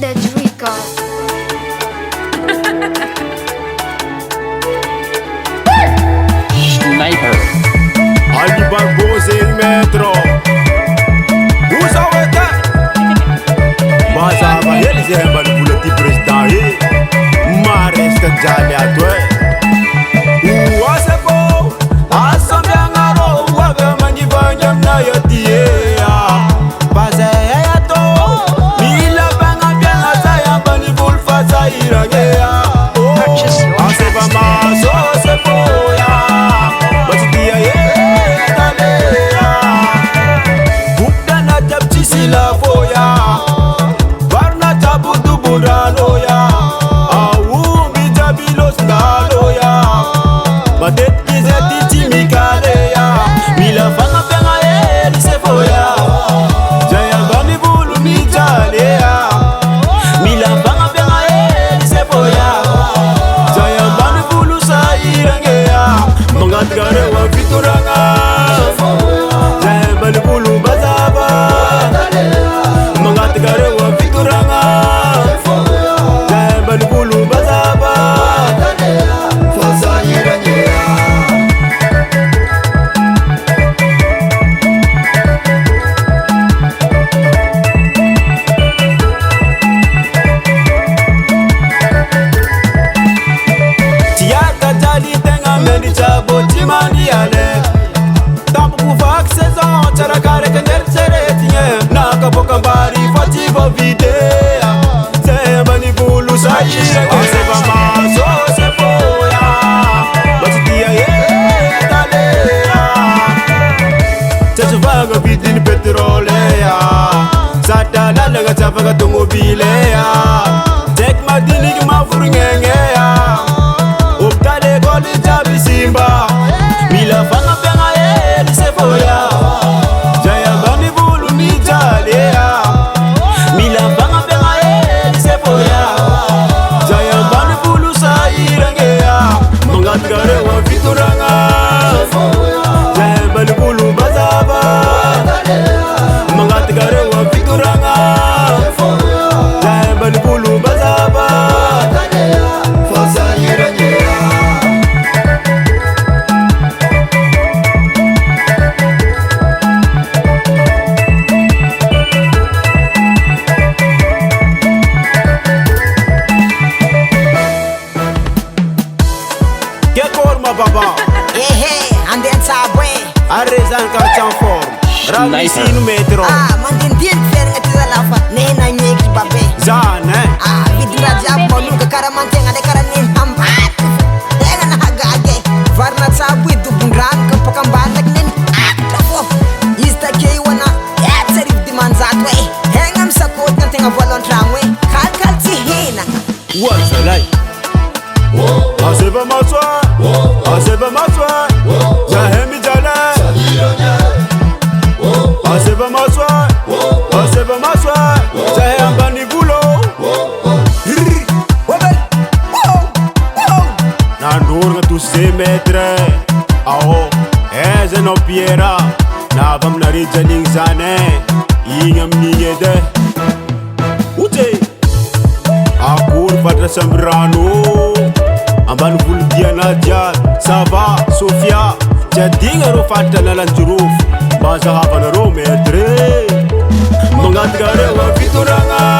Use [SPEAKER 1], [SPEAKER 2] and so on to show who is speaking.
[SPEAKER 1] Heritage Records.
[SPEAKER 2] Sniper.
[SPEAKER 3] Aldi Barbosa em metro. Usa o ET. Bazava eles é manipulati presidente. Maresta jale atwe. O asebo. Asambia ngaro. Waga manjibanya na yotie. Baza ya to. Mila banga bianga saya manipul fasa irangea. Aseba maso asebo ya. Bazitia ye. La foya Barna tabu duburano ya Awu bijabilos ngalo ya Badet kizeti timikale ya Mila fanga penga eli se foya Jaya bani bulu mijale ya Mila fanga penga eli se foya Jaya bani bulu sa irange ya Mangatigare wa fituranga Jaya bani bulu bazaba Mangatigare wa fituranga Jaya bani bulu bazaba Fasa yiranye Tiaka jali tenga mendi chabo timani yale Tapu kufak sezon chara kare kener seretinye Naka boka mbari fati bo videa Zemba ni bulu sayire Aseba maso sefoya Batitia ye talea Chechu vaga vidin petrolea Sata lalaga chafaga tungobilea Tek madini kima furungengea Uptale goli jabi simba Mila fanga penga ye li sefoya Jaya bani bulu mijalea Mila fanga penga ye li sefoya Jaya bani bulu sairangea Mangatigare wa fituranga Jaya bani bulu bazaba Mangatigare wa fituranga Jaya bani bulu bazaba Fasa yirangea Baba,
[SPEAKER 4] ande sabwe.
[SPEAKER 3] arrezan ka chanform. Ravi sinu metro.
[SPEAKER 4] Mandin din fer ngati lafa. Ne na nyeki babe.
[SPEAKER 3] Zan,
[SPEAKER 4] Vidra jab monu ka karaman tenga de karanin ampat. Tenga na hagage. Varna sabwe du bundran ka pakam balak nin. Tafo. Ista ke wana. Yatsari di manzatwe. Hengam sakot kan tenga bolon tramwe. Kal ti hina.
[SPEAKER 3] What's the light? Aseba maswa, aseba maswa, jahemi jala. Aseba maswa, jahembani bulo. Nandur nga tu se metre, ao, no piera, na bam nari janing zane, ingam niyede. Ute, akur patra sambrano. Amban Diana Jad, Sava, Sofia, Jadinga ro fatta na lanjuruf, Baza hava na ro medre. Mangatigare wa fituranga